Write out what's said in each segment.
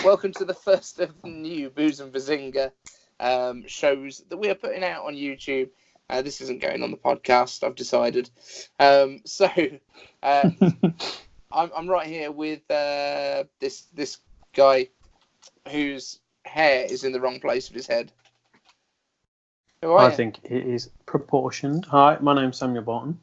welcome to the first of the new Booze and Bazinga shows that we are putting out on YouTube. This isn't going on the podcast, I've decided. I'm right here with this guy whose hair is in the wrong place of his head. I think it is proportioned. Hi, my name's Samuel Boulton.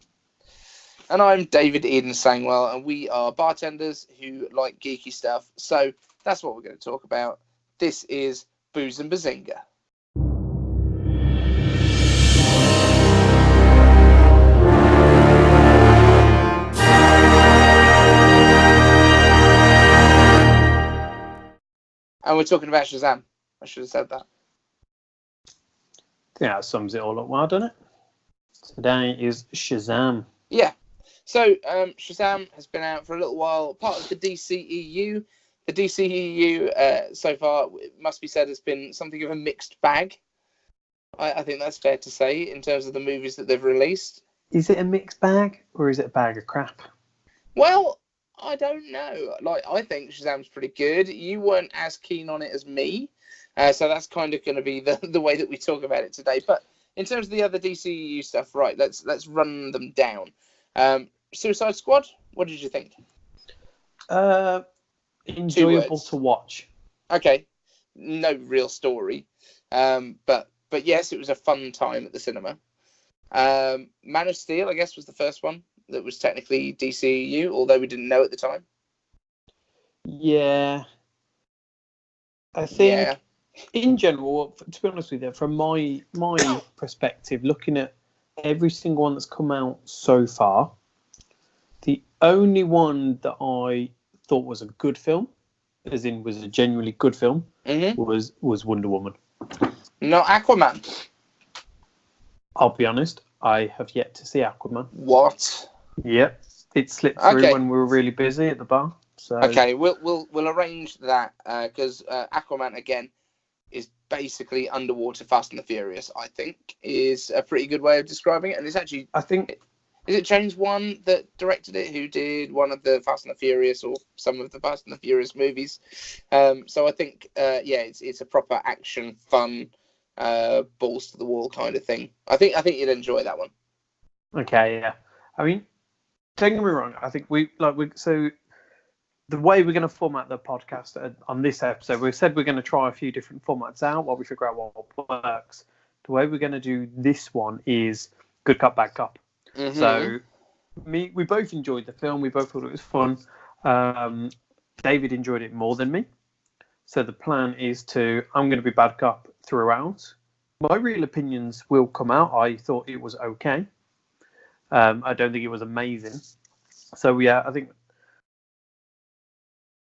And I'm David Eden-Sangwell, and we are bartenders who like geeky stuff. So that's what we're going to talk about. This is Booze and Bazinga. And we're talking about Shazam. I should have said that. Yeah, that sums it all up well, doesn't it? Today is Shazam. Yeah. So, Shazam has been out for a little while, part of the DCEU. The DCEU, so far, it must be said, has been something of a mixed bag. I think that's fair to say, in terms of the movies that they've released. Is it a mixed bag, or is it a bag of crap? Well, I don't know. I think Shazam's pretty good. You weren't as keen on it as me, so that's kind of going to be the way that we talk about it today. But in terms of the other DCEU stuff, right, let's run them down. Suicide Squad, what did you think? Enjoyable to watch. Okay, no real story, but yes, it was a fun time at the cinema. Man of Steel, I guess, was the first one that was technically DCEU, although we didn't know at the time. Yeah, I think in general, to be honest with you, from my perspective, looking at every single one that's come out so far, the only one that I thought was a good film, as in was a genuinely good film, was Wonder Woman. Not Aquaman. I'll be honest, I have yet to see Aquaman. What? Yep, it slipped through when we were really busy at the bar. So okay, we'll arrange that because Aquaman again is basically underwater Fast and the Furious. I think is a pretty good way of describing it, and it's actually is it James Wan that directed it, who did one of the Fast and the Furious or some of the Fast and the Furious movies. So I think it's a proper action, fun, balls to the wall kind of thing. I think you'd enjoy that one. Okay, yeah. I mean, don't get me wrong. I think so the way we're going to format the podcast on this episode, we said we're going to try a few different formats out while we figure out what works. The way we're going to do this one is good cop, bad cop. Mm-hmm. So we both enjoyed the film. We both thought it was fun. David enjoyed it more than me. So the plan is I'm going to be bad cop throughout. My real opinions will come out. I thought it was okay. I don't think it was amazing. So yeah, I think.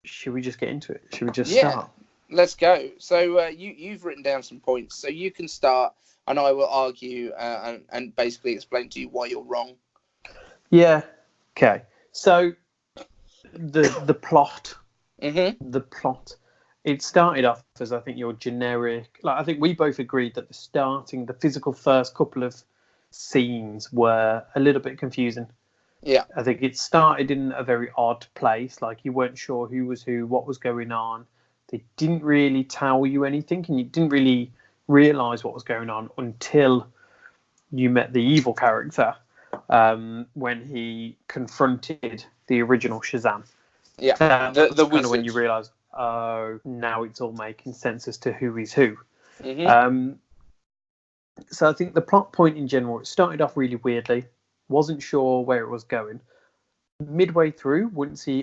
Should we just get into it? Should we just start? Let's go. So you've written down some points, so you can start, and I will argue and basically explain to you why you're wrong. Yeah. Okay. So the plot. Mm-hmm. The plot. It started off as, I think, your generic. I think we both agreed that the physical first couple of scenes were a little bit confusing. Yeah. I think it started in a very odd place. You weren't sure who was who, what was going on. They didn't really tell you anything, and you didn't really realise what was going on until you met the evil character when he confronted the original Shazam. Yeah, the wizard. Kind of when you realise, oh, now it's all making sense as to who is who. Mm-hmm. So I think the plot point in general, it started off really weirdly. Wasn't sure where it was going. Midway through,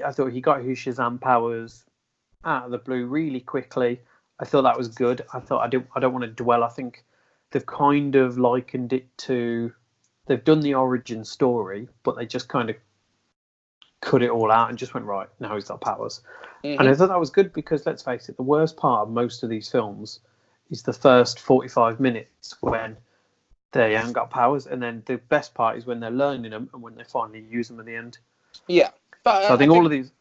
I thought he got his Shazam powers out of the blue really quickly. I thought that was good. I thought I don't want to dwell. I think they've kind of likened it to, they've done the origin story, but they just kind of cut it all out and just went, right, now he's got powers. Mm-hmm. And I thought that was good because, let's face it, the worst part of most of these films is the first 45 minutes when they haven't got powers, and then the best part is when they're learning them and when they finally use them at the end. Yeah, but so I think all of these.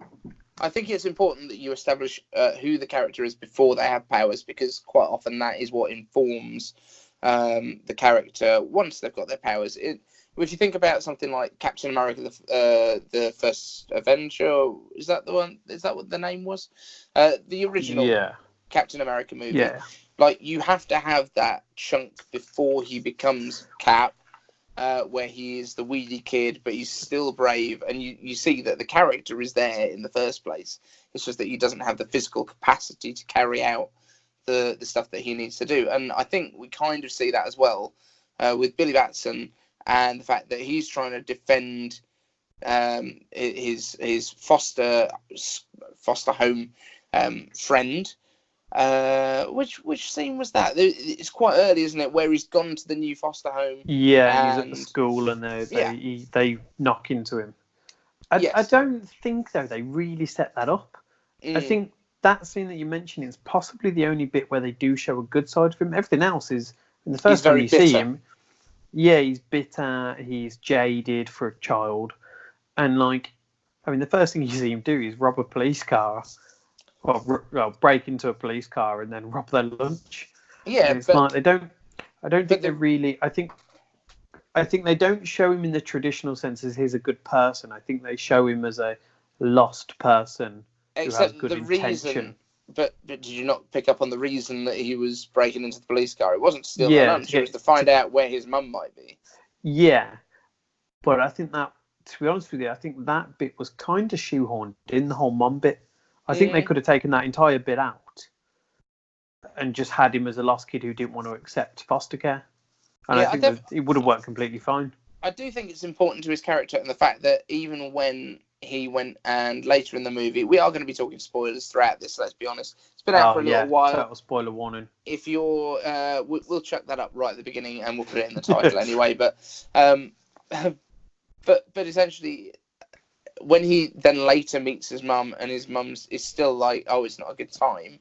I think it's important that you establish who the character is before they have powers, because quite often that is what informs the character once they've got their powers. if you think about something like Captain America, the First Avenger, is that the one? Is that what the name was? The original Captain America movie. Yeah. Like, you have to have that chunk before he becomes Cap, where he is the weedy kid, but he's still brave, and you see that the character is there in the first place. It's just that he doesn't have the physical capacity to carry out the stuff that he needs to do. And I think we kind of see that as well with Billy Batson, and the fact that he's trying to defend his foster home friend. Which scene was that? It's quite early, isn't it? Where he's gone to the new foster home. Yeah, and he's at the school, and they knock into him. I don't think, though, they really set that up. I think that scene that you mentioned is possibly the only bit where they do show a good side of him. Everything else is, in the first time you see him, he's bitter, he's jaded for a child, and the first thing you see him do is rob a police car. Well, break into a police car and then rob their lunch. Yeah, it's like they don't. I don't think they really. I think they don't show him in the traditional sense as he's a good person. I think they show him as a lost person who has good intention. But did you not pick up on the reason that he was breaking into the police car? It wasn't to steal their lunch. It was to find out where his mum might be. Yeah, but I think that, to be honest with you, I think that bit was kind of shoehorned in, the whole mum bit. I think they could have taken that entire bit out and just had him as a lost kid who didn't want to accept foster care. And I think it would have worked completely fine. I do think it's important to his character, and the fact that even when he went, and later in the movie, we are going to be talking spoilers throughout this, let's be honest. It's been out for a little while. Total spoiler warning. If you're, we'll chuck that up right at the beginning, and we'll put it in the title anyway. But essentially, when he then later meets his mum, and his mum is still like, oh, it's not a good time,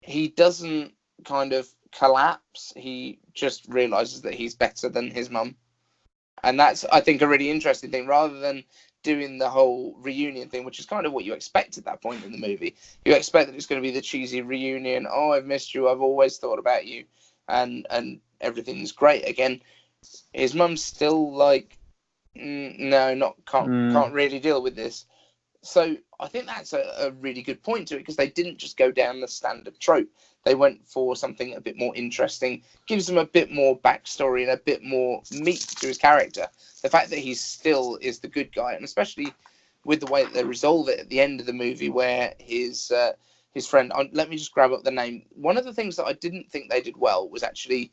he doesn't kind of collapse. He just realizes that he's better than his mum. And that's, I think, a really interesting thing. Rather than doing the whole reunion thing, which is kind of what you expect at that point in the movie, you expect that it's going to be the cheesy reunion. Oh, I've missed you. I've always thought about you. And everything's great again. His mum's still like, no, can't really deal with this. So I think that's a really good point to it, because they didn't just go down the standard trope. They went for something a bit more interesting, gives him a bit more backstory and a bit more meat to his character. The fact that he still is the good guy, and especially with the way that they resolve it at the end of the movie, where his friend, let me just grab up the name. One of the things that I didn't think they did well was actually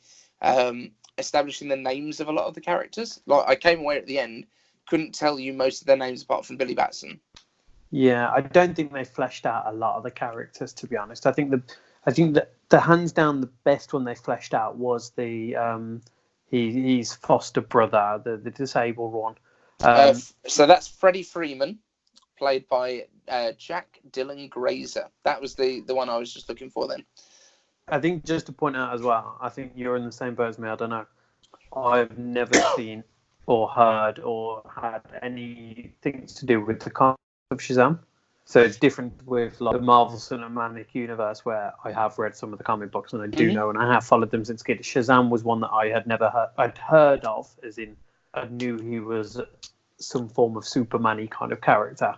establishing the names of a lot of the characters. Like, I came away at the end, couldn't tell you most of their names apart from Billy Batson. Yeah, I don't think they fleshed out a lot of the characters, to be honest. I think that the hands down the best one they fleshed out was the his foster brother, the disabled one. So that's Freddie Freeman, played by Jack Dylan Grazer. That was the one I was just looking for then. I think, just to point out as well, I think you're in the same boat as me. I don't know. I've never seen or heard or had anything to do with the comic of Shazam. So it's different with like the Marvel Cinematic Universe, where I have read some of the comic books and I do know, and I have followed them since kid. Shazam was one that I had never heard. I'd heard of, as in I knew he was some form of Superman-y kind of character,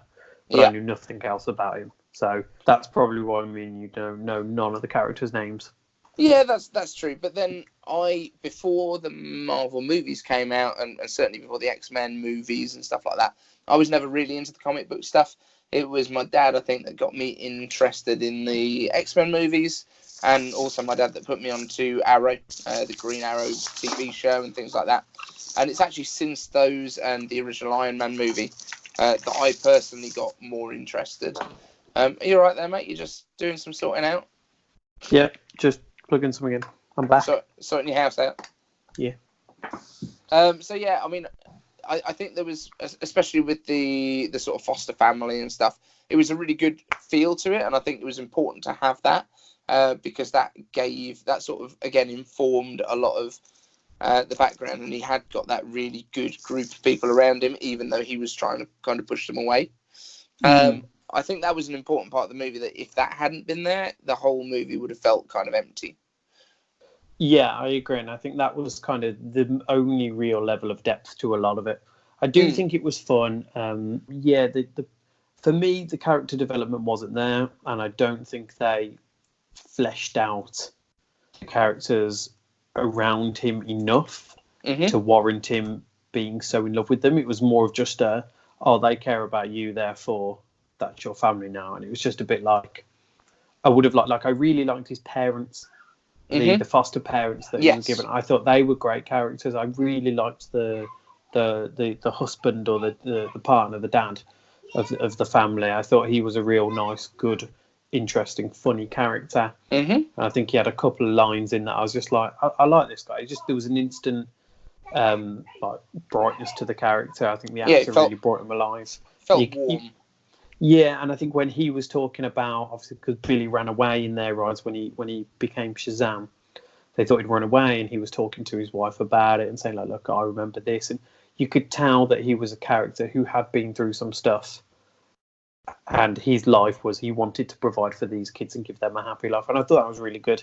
but I knew nothing else about him. So that's probably why you don't know none of the characters' names. Yeah, that's true. But then before the Marvel movies came out, and certainly before the X-Men movies and stuff like that, I was never really into the comic book stuff. It was my dad, I think, that got me interested in the X-Men movies, and also my dad that put me onto Arrow, the Green Arrow TV show and things like that. And it's actually since those and the original Iron Man movie that I personally got more interested. Are you all right there, mate? You're just doing some sorting out? Yeah, just plugging something in. I'm back. Sorting your house out? Yeah. So, yeah, I mean, I think there was, especially with the sort of foster family and stuff, it was a really good feel to it, and I think it was important to have that because that sort of, again, informed a lot of the background, and he had got that really good group of people around him, even though he was trying to kind of push them away. I think that was an important part of the movie, that if that hadn't been there, the whole movie would have felt kind of empty. Yeah, I agree, and I think that was kind of the only real level of depth to a lot of it. I do think it was fun. Yeah, the for me the character development wasn't there, and I don't think they fleshed out the characters around him enough to warrant him being so in love with them. It was more of just oh, they care about you, therefore that's your family now, and it was just a bit like I would have liked. I really liked his parents. The foster parents that he was given. I thought they were great characters. I really liked the husband or the partner, the dad of the family. I thought he was a real nice, good, interesting, funny character. I think he had a couple of lines in that I was just like, I like this guy. There was an instant like brightness to the character. I think the actor really brought him alive. Felt warm. Yeah, and I think when he was talking about, obviously, because Billy ran away in their eyes when he became Shazam, they thought he'd run away, and he was talking to his wife about it and saying, like, look, I remember this. And you could tell that he was a character who had been through some stuff, and his life was he wanted to provide for these kids and give them a happy life. And I thought that was really good.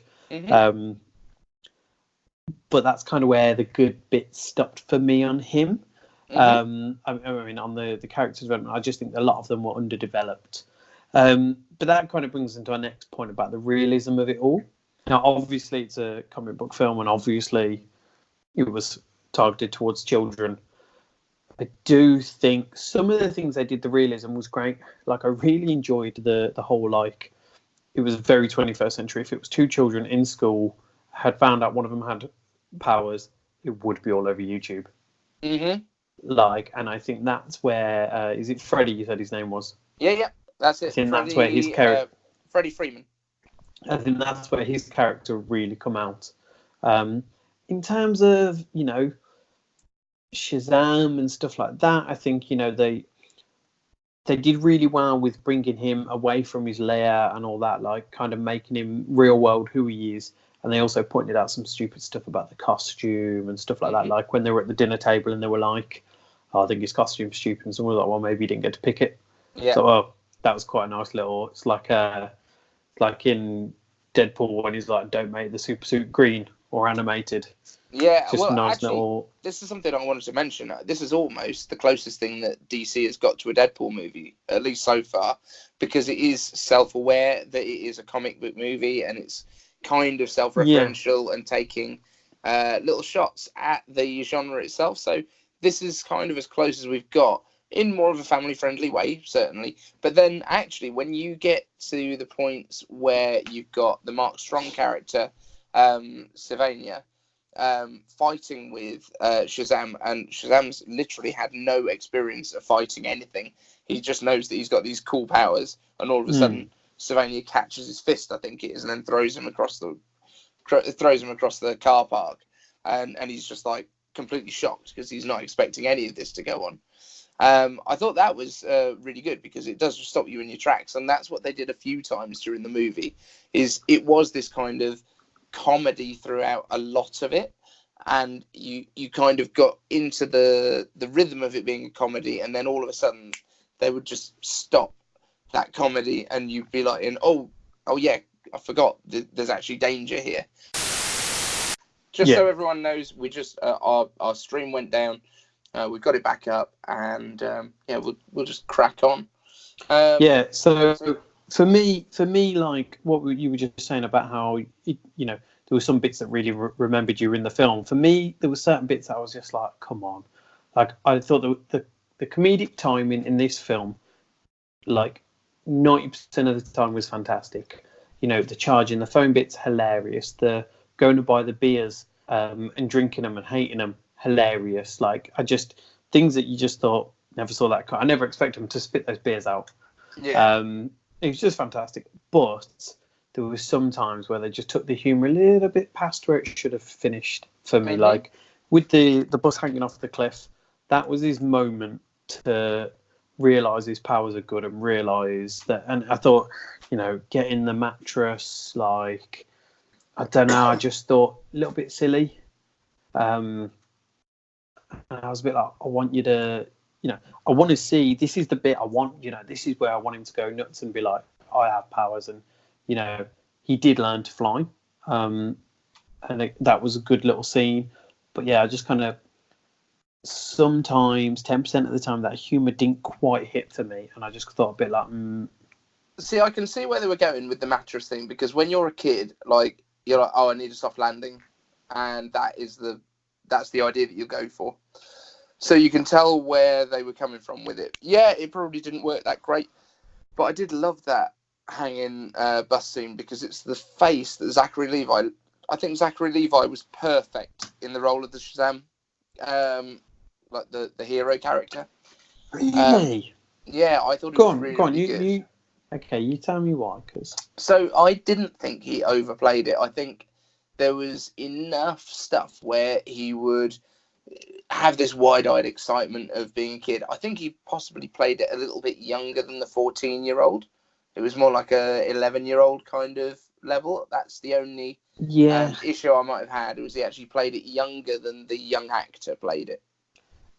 But that's kind of where the good bits stopped for me on him. I mean, on the character development, I just think a lot of them were underdeveloped. But that kind of brings us into our next point about the realism of it all. Now, obviously, it's a comic book film, and obviously, it was targeted towards children. I do think some of the things they did, the realism was great. Like, I really enjoyed the whole, like, it was very 21st century. If it was two children in school, had found out one of them had powers, it would be all over YouTube. Like, and I think that's where is it Freddie? You said his name was. Yeah, that's it. I think that's where his character, Freddie Freeman. I think that's where his character really come out. In terms of Shazam and stuff like that, I think they did really well with bringing him away from his lair and all that, like kind of making him real world who he is. And they also pointed out some stupid stuff about the costume and stuff like that. Like when they were at the dinner table and they were like, oh, I think his costume's stupid. And someone was like, well, maybe he didn't get to pick it. Yeah. So, that was quite a nice little, it's like in Deadpool when he's like, don't make the super suit green or animated. Yeah, just a nice little... This is something I wanted to mention. This is almost the closest thing that DC has got to a Deadpool movie, at least so far, because it is self-aware that it is a comic book movie and it's kind of self-referential and taking little shots at the genre itself. So this is kind of as close as we've got in more of a family-friendly way, certainly. But then actually, when you get to the points where you've got the Mark Strong character, Sylvania, fighting with Shazam, and Shazam's literally had no experience of fighting anything. He just knows that he's got these cool powers, and all of a sudden Sylvania catches his fist, I think it is, and then throws him across the car park, and he's just like completely shocked because he's not expecting any of this to go on. I thought that was really good because it does stop you in your tracks, and that's what they did a few times during the movie. Is it was this kind of comedy throughout a lot of it, and you kind of got into the rhythm of it being a comedy, and then all of a sudden they would just stop that comedy and you'd be like oh yeah, I forgot there's actually danger here. So everyone knows, we just our stream went down, we got it back up, and we'll just crack on. So for me, like what you were just saying about how there were some bits that really remembered you in the film. For me, there were certain bits that I was just like, come on. Like, I thought the comedic timing in this film, like 90% of the time, was fantastic. The charging the phone bit's hilarious. The going to buy the beers and drinking them and hating them, hilarious. Like, things that you just thought, never saw that. I never expected them to spit those beers out. Yeah. It was just fantastic. But there was some times where they just took the humour a little bit past where it should have finished for me. Like with the bus hanging off the cliff, that was his moment to realise his powers are good and realise that. And I thought, getting the mattress, like, I don't know, I just thought a little bit silly. And I was a bit like, I want you to, I want to see, this is the bit I want, this is where I want him to go nuts and be like, I have powers. And, he did learn to fly. And and that was a good little scene. But yeah, I just kind of sometimes 10% of the time that humour didn't quite hit to me, and I just thought a bit like. See, I can see where they were going with the mattress thing, because when you're a kid, like you're like, oh, I need a soft landing, and that's the idea that you go for. So you can tell where they were coming from with it. Yeah, it probably didn't work that great, but I did love that hanging bus scene, because it's the face that Zachary Levi. I think Zachary Levi was perfect in the role of the Shazam, like the hero character. Really? Yeah, I thought he was really good. You tell me why. So I didn't think he overplayed it. I think there was enough stuff where he would have this wide-eyed excitement of being a kid. I think he possibly played it a little bit younger than the 14-year-old. It was more like a 11-year-old kind of level. That's the only issue I might have had. It was he actually played it younger than the young actor played it.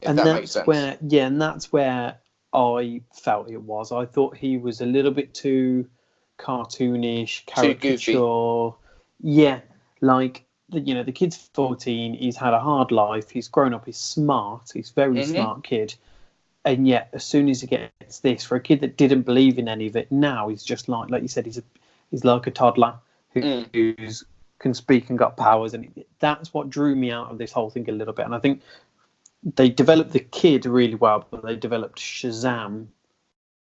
And that makes sense. And that's where I felt it was. I thought he was a little bit too cartoonish, caricature. Too goofy. Yeah, like the kid's 14. He's had a hard life. He's grown up. He's smart. He's a very smart kid. And yet, as soon as he gets this, for a kid that didn't believe in any of it, now he's just like you said, he's like a toddler who can speak and got powers, and that's what drew me out of this whole thing a little bit. And I think they developed the kid really well, but they developed Shazam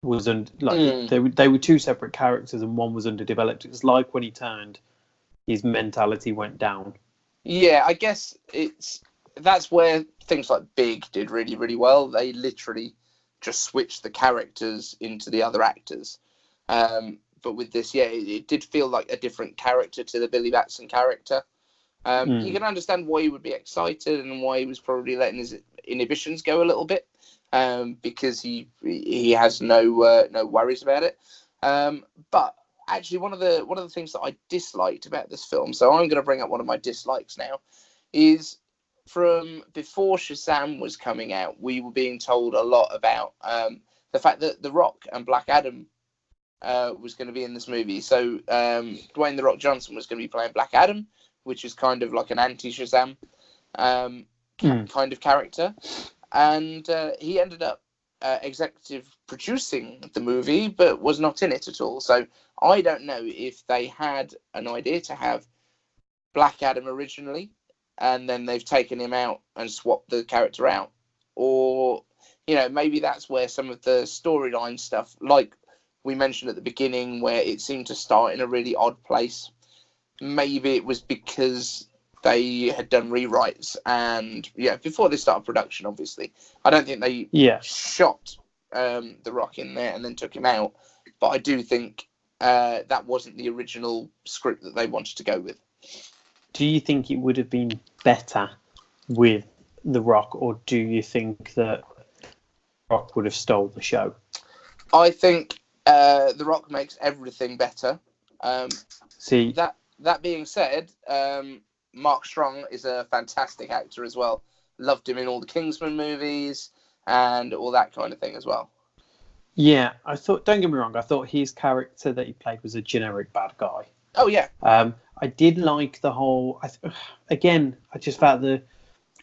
they were two separate characters, and one was underdeveloped. It was like when he turned, his mentality went down. Yeah, I guess that's where things like Big did really, really well. They literally just switched the characters into the other actors. But with this, it did feel like a different character to the Billy Batson character. You can understand why he would be excited and why he was probably letting his inhibitions go a little bit, because he has no worries about it. But actually, one of the things that I disliked about this film, so I'm going to bring up one of my dislikes now, is from before Shazam was coming out, we were being told a lot about the fact that The Rock and Black Adam was going to be in this movie. So Duane The Rock Johnson was going to be playing Black Adam, which is kind of like an anti-Shazam kind of character. And he ended up executive producing the movie, but was not in it at all. So I don't know if they had an idea to have Black Adam originally, and then they've taken him out and swapped the character out. Or, maybe that's where some of the storyline stuff, like we mentioned at the beginning, where it seemed to start in a really odd place. Maybe it was because they had done rewrites, and before they started production, obviously. I don't think they shot The Rock in there and then took him out, but I do think that wasn't the original script that they wanted to go with. Do you think it would have been better with The Rock, or do you think that Rock would have stole the show? I think The Rock makes everything better. See, that being said, Mark Strong is a fantastic actor as well. Loved him in all the Kingsman movies and all that kind of thing as well. Yeah, I thought. Don't get me wrong. I thought his character that he played was a generic bad guy. Oh yeah. I did like the whole. Again, I just felt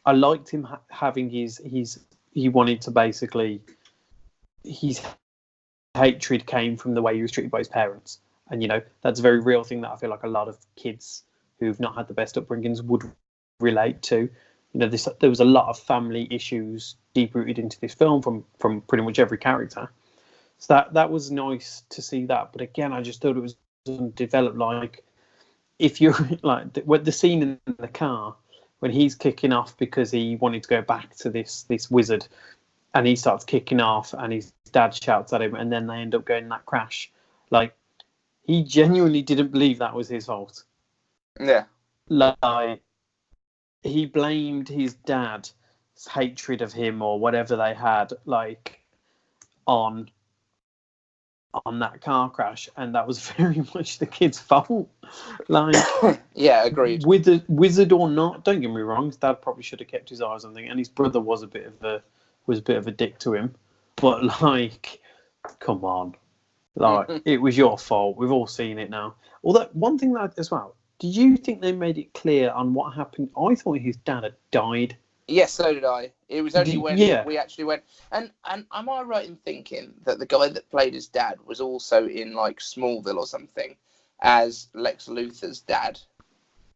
I liked him having he wanted to basically. His hatred came from the way he was treated by his parents, and that's a very real thing that I feel like a lot of kids who've not had the best upbringings would relate to. There was a lot of family issues deep rooted into this film from pretty much every character. So that was nice to see that. But again, I just thought it was developed. Like, if you're like the scene in the car when he's kicking off because he wanted to go back to this wizard, and he starts kicking off, and his dad shouts at him, and then they end up going in that crash. Like, he genuinely didn't believe that was his fault. Yeah. Like, he blamed his dad's hatred of him or whatever they had, like, on that car crash, and that was very much the kid's fault. Like, yeah, agreed. With a wizard or not, don't get me wrong, his dad probably should have kept his eyes on things, and his brother was a bit of a dick to him. But like, come on, like, it was your fault. We've all seen it now. Although one thing that as well, Did you think they made it clear on what happened? I thought his dad had died. Yes, so did I. It was only when Yeah. we actually went. And am I right in thinking that the guy that played his dad was also in like Smallville or something as Lex Luthor's dad?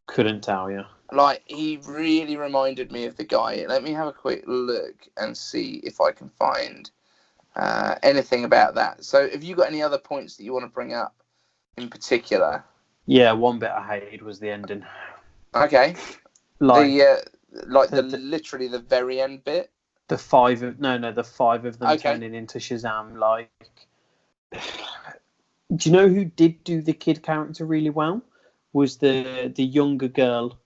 Couldn't tell you. Like, he really reminded me of the guy. Let me have a quick look and see if I can find anything about that. So, have you got any other points that you want to bring up in particular? Yeah, one bit I hated was the ending. Okay. Like literally the very end bit. The five of them Okay. turning into Shazam. Like, do you know who did do the kid character really well? Was the younger girl,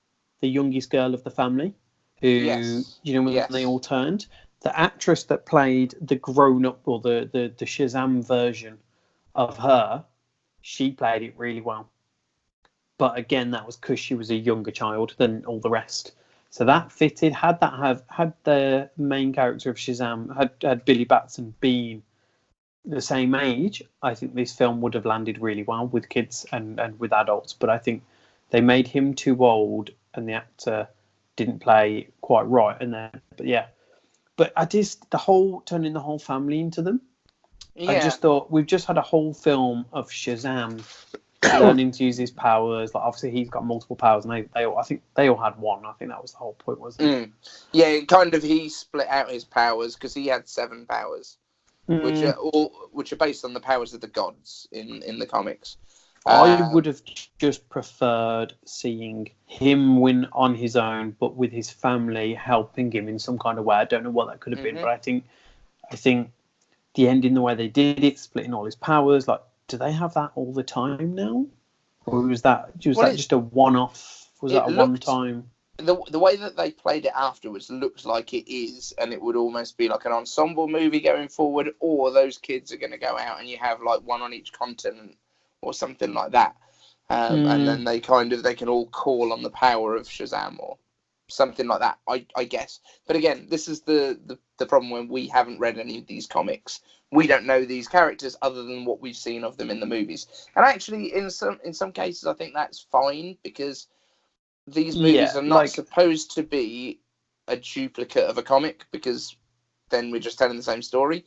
the youngest girl of the family, who when they all turned. The actress that played the grown up or the Shazam version of her, she played it really well. But again, that was because she was a younger child than all the rest. So that fitted. Had the main character of Shazam, had Billy Batson been the same age, I think this film would have landed really well with kids and with adults. But I think they made him too old and the actor didn't play quite right. But I just, the whole turning the whole family into them. Yeah. I just thought we've just had a whole film of Shazam learning to use his powers. Like, obviously he's got multiple powers, and I think they all had one. I think that was the whole point, wasn't it? Yeah, kind of. He split out his powers because he had 7 powers, which are based on the powers of the gods in the comics. I would have just preferred seeing him win on his own, but with his family helping him in some kind of way. I don't know what that could have been, but I think the ending, the way they did it, splitting all his powers, like, do they have that all the time now, or was that just a one-off? Was that a one-time? The way that they played it afterwards looks like it is, and it would almost be like an ensemble movie going forward, or those kids are going to go out and you have like one on each continent or something like that, and then they can all call on the power of Shazam or something like that. I guess, but again, this is the problem when we haven't read any of these comics. We don't know these characters other than what we've seen of them in the movies, and actually, in some cases, I think that's fine because these movies are not supposed to be a duplicate of a comic, because then we're just telling the same story.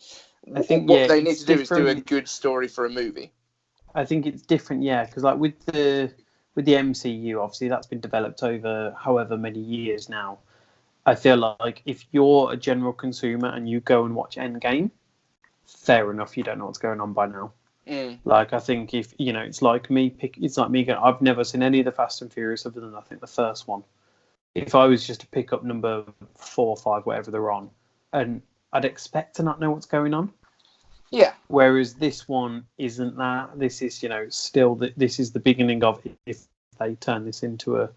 I think what they need to do is do a good story for a movie. I think it's different, because like with the MCU, obviously that's been developed over however many years now. I feel like if you're a general consumer and you go and watch Endgame, fair enough, you don't know what's going on by now. Like, I think if it's like me going, I've never seen any of the Fast and Furious other than I think the first one. If I was just to pick up number 4 or 5, whatever they're on, and I'd expect to not know what's going on. Yeah. Whereas this one isn't that. This is still this is the beginning of, if they turn this into a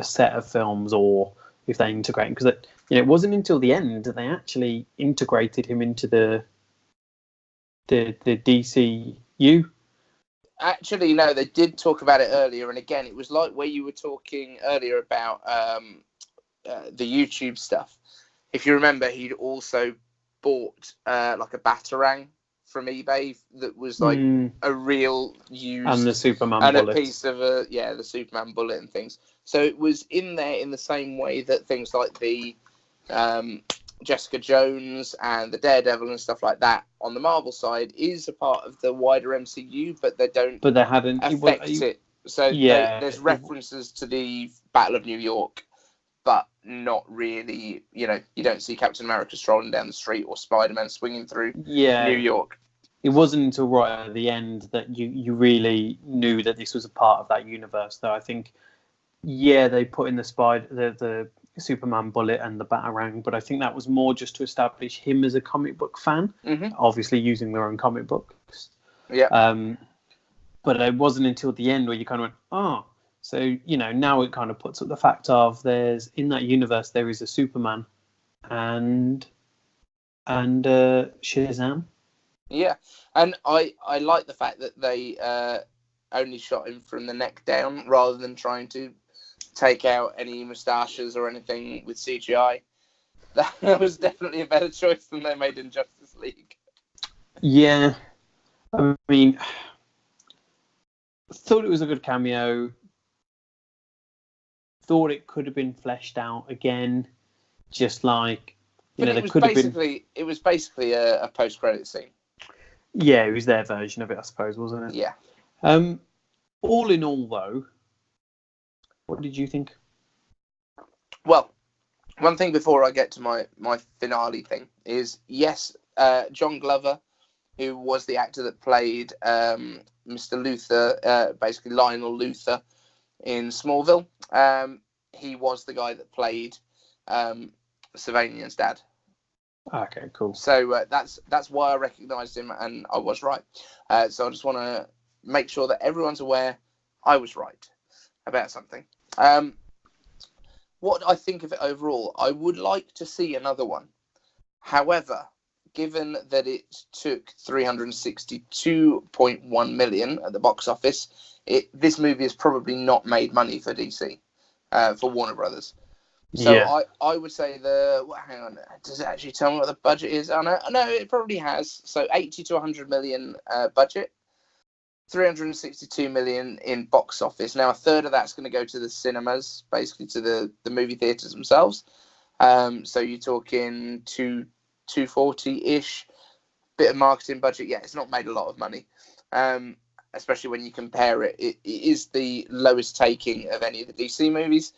set of films, or if they integrate, because it wasn't until the end that they actually integrated him into the DCU. Actually, no, they did talk about it earlier, and again, it was like where you were talking earlier about the YouTube stuff. If you remember, he'd also bought like a Batarang from eBay that was like a real used, and the Superman and bullet, a piece of the Superman bullet and things. So it was in there in the same way that things like the Jessica Jones and the Daredevil and stuff like that on the Marvel side is a part of the wider MCU, but they don't. But they hadn't affect it. So there's references to the Battle of New York, but not really. You don't see Captain America strolling down the street or Spider-Man swinging through New York. It wasn't until right at the end that you really knew that this was a part of that universe. Though I think, they put in the Superman bullet and the Batarang, but I think that was more just to establish him as a comic book fan, obviously using their own comic books. Yeah. But it wasn't until the end where you kind of went, so now it kind of puts up the fact of there's, in that universe, there is a Superman and Shazam. Yeah, and I like the fact that they only shot him from the neck down rather than trying to take out any moustaches or anything with CGI. That was definitely a better choice than they made in Justice League. Yeah, I mean, thought it was a good cameo. Thought it could have been fleshed out again, just like there could have been. It was basically a post-credit scene. Yeah, it was their version of it, I suppose, wasn't it? Yeah. All in all, though, what did you think? Well, one thing before I get to my finale thing is, yes, John Glover, who was the actor that played Mr. Luther, basically Lionel Luther in Smallville, he was the guy that played Sylvanian's dad. Okay, cool. So that's why I recognised him, and I was right. So I just want to make sure that everyone's aware I was right about something. What I think of it overall, I would like to see another one. However, given that it took 362.1 million at the box office, this movie has probably not made money for DC, for Warner Brothers. So yeah. I would say hang on, does it actually tell me what the budget is? Oh, no, it probably has. So 80 to 100 million budget, 362 million in box office. Now, a third of that's going to go to the cinemas, basically to the movie theatres themselves. So you're talking 240-ish, bit of marketing budget. Yeah, it's not made a lot of money, especially when you compare it. It is the lowest taking of any of the DC movies.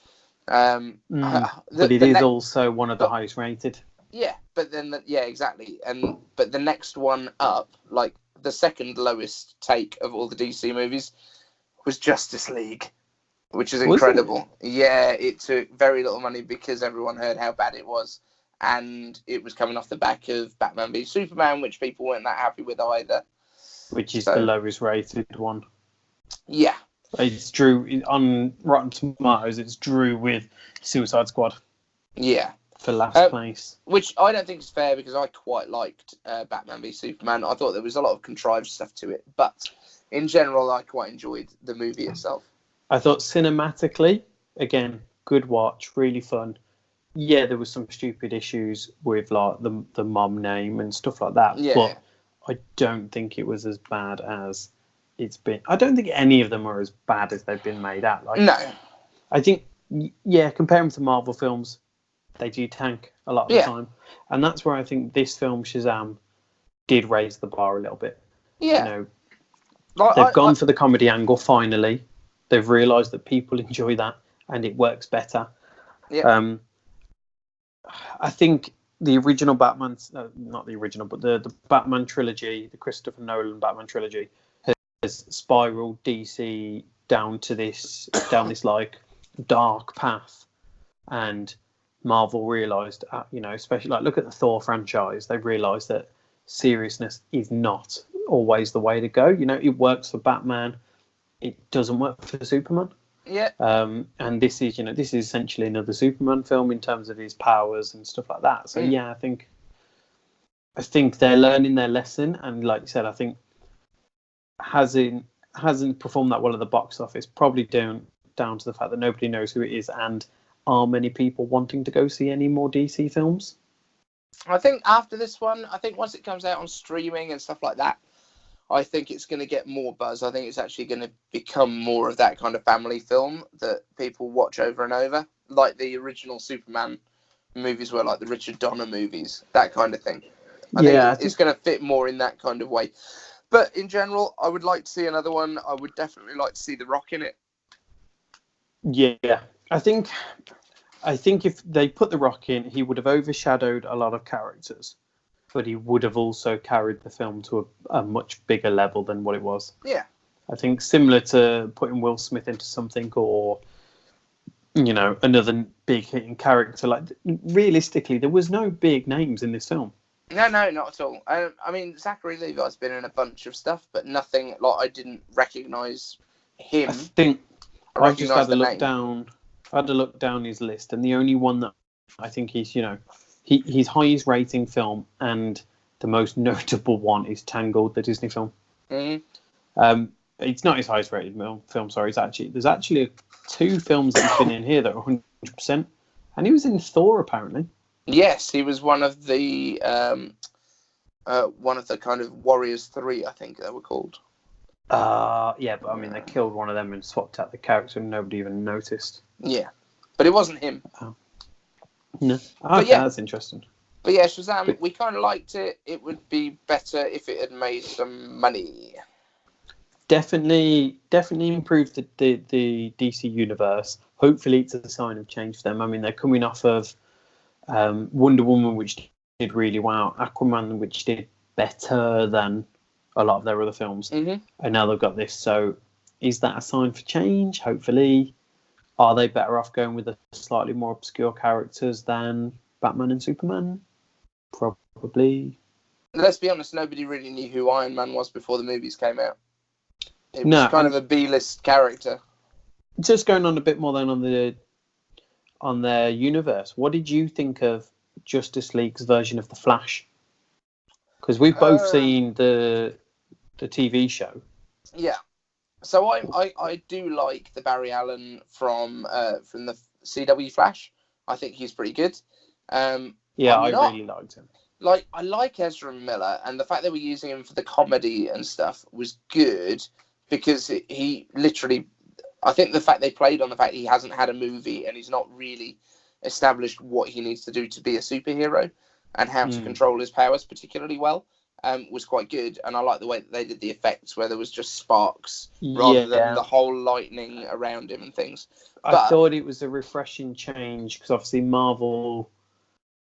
But it is also one of the highest rated. Yeah, but then exactly. But the next one up, like the second lowest take of all the DC movies, was Justice League, which is incredible. Yeah, it took very little money because everyone heard how bad it was, and it was coming off the back of Batman v Superman, which people weren't that happy with either. Which is the lowest rated one. Yeah. It's drew on Rotten Tomatoes. It's drew with Suicide Squad. Yeah, for last place. Which I don't think is fair because I quite liked Batman v Superman. I thought there was a lot of contrived stuff to it, but in general, I quite enjoyed the movie itself. I thought cinematically, again, good watch, really fun. Yeah, there was some stupid issues with like the mom name and stuff like that. Yeah. But I don't think it was as bad as it's been. I don't think any of them are as bad as they've been made out. Like, no. I think, compare them to Marvel films, they do tank a lot of the time. And that's where I think this film, Shazam, did raise the bar a little bit. Yeah. They've gone for the comedy angle, finally. They've realised that people enjoy that and it works better. Yeah. I think the original Batman, not the original, but the Batman trilogy, the Christopher Nolan Batman trilogy, has spiraled DC down this like dark path, and Marvel realised, especially like look at the Thor franchise, they've realised that seriousness is not always the way to go. It works for Batman, it doesn't work for Superman. Yeah. And this is essentially another Superman film in terms of his powers and stuff like that. So I think they're learning their lesson, and like you said, I think hasn't performed that well at the box office, probably down to the fact that nobody knows who it is, and are many people wanting to go see any more DC films? I think after this one, once it comes out on streaming and stuff like that, I think it's going to get more buzz. I think it's actually going to become more of that kind of family film that people watch over and over, like the original Superman movies were, like the Richard Donner movies, that kind of thing. I think it's going to fit more in that kind of way. But in general, I would like to see another one. I would definitely like to see The Rock in it. Yeah, I think if they put The Rock in, he would have overshadowed a lot of characters, but he would have also carried the film to a much bigger level than what it was. Yeah. I think similar to putting Will Smith into something, or another big hitting character. Like, realistically, there was no big names in this film. No, not at all. I mean, Zachary Levi's been in a bunch of stuff, but nothing like I didn't recognise him. I think I just had a look down. I had to look down his list, and the only one that I think he's, his highest rating film and the most notable one is Tangled, the Disney film. Mm-hmm. It's not his highest rated film. Sorry, there's actually 2 films that he's been in here that are 100%, and he was in Thor apparently. Yes, he was one of the kind of Warriors 3, I think they were called. Yeah, but I mean, they killed one of them and swapped out the character, and nobody even noticed. Yeah, but it wasn't him. Oh. No. Okay, But yeah, that's interesting. But yeah, Shazam, we kind of liked it. It would be better if it had made some money. Definitely improved the DC universe. Hopefully, it's a sign of change for them. I mean, they're coming off of Wonder Woman, which did really well, Aquaman, which did better than a lot of their other films, and now they've got this. So, is that a sign for change? Hopefully, are they better off going with the slightly more obscure characters than Batman and Superman? Probably. Let's be honest, nobody really knew who Iron Man was before the movies came out. It was kind of a B-list character. Just going on a bit more then on their universe. What did you think of Justice League's version of the Flash? Because we've both seen the TV show. Yeah. So I do like the Barry Allen from the CW Flash. I think he's pretty good. I really liked him. I like Ezra Miller, and the fact that we're using him for the comedy and stuff was good because he literally. I think the fact they played on the fact he hasn't had a movie and he's not really established what he needs to do to be a superhero and how to control his powers particularly well was quite good. And I like the way that they did the effects where there was just sparks rather than the whole lightning around him and things. I thought it was a refreshing change because obviously Marvel,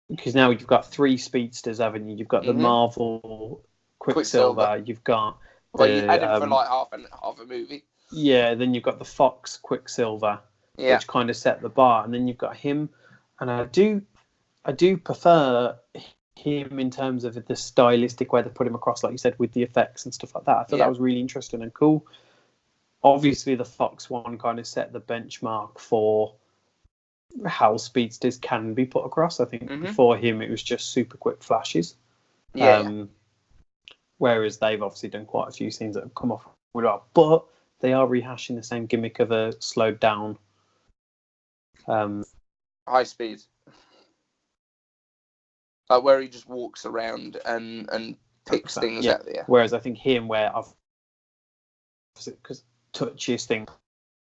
because now you've got 3 speedsters, haven't you? You've got the Marvel Quicksilver. You've got you had him for like half a movie. Yeah, then you've got the Fox Quicksilver, which kind of set the bar, and then you've got him, and I do prefer him in terms of the stylistic way they put him across, like you said, with the effects and stuff like that. I thought that was really interesting and cool. Obviously, the Fox one kind of set the benchmark for how speedsters can be put across. I think before him, it was just super quick flashes. Whereas they've obviously done quite a few scenes that have come off with that, but they are rehashing the same gimmick of a slowed down high speed, like where he just walks around and picks things out there. Whereas I think him, where I've because touches things,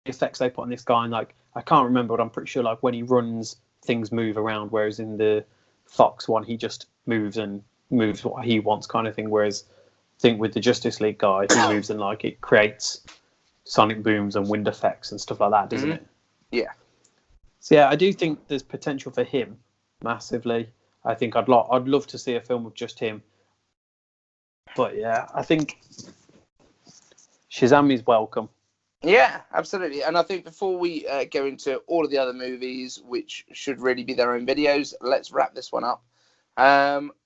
the effects they put on this guy, and like I can't remember, but I'm pretty sure like when he runs, things move around. Whereas in the Fox one, he just moves what he wants, kind of thing. Whereas I think with the Justice League guy, he moves and like it creates sonic booms and wind effects and stuff like that, doesn't it? Yeah. So yeah, I do think there's potential for him massively. I think I'd love to see a film with just him. But yeah, I think Shazam is welcome. Yeah, absolutely. And I think before we go into all of the other movies, which should really be their own videos, let's wrap this one up.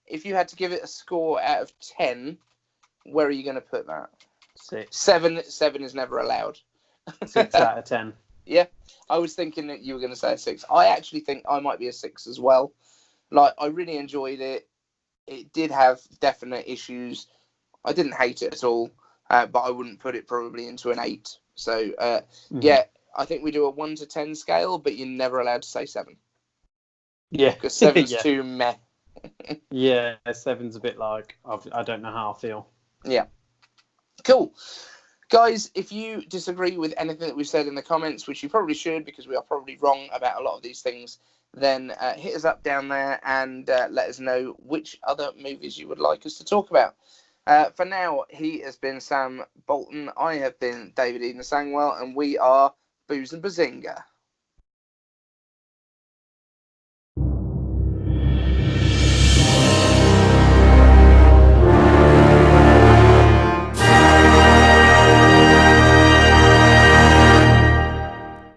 If you had to give it a score out of 10, where are you going to put that? 6. 7 is never allowed. 6 out of 10. Yeah, I was thinking that you were going to say a 6. I actually think I might be a 6 as well. Like, I really enjoyed it. It did have definite issues. I didn't hate it at all, but I wouldn't put it probably into an 8. So, yeah, I think we do a 1 to 10 scale, but you're never allowed to say 7. Yeah. Because 7's too meh. Yeah, 7's a bit like, I don't know how I feel. Yeah. Cool. Guys, if you disagree with anything that we've said in the comments, which you probably should because we are probably wrong about a lot of these things, then hit us up down there and let us know which other movies you would like us to talk about. For now, he has been Sam Boulton. I have been David Eden-Sangwell, and we are Booze and Bazinga.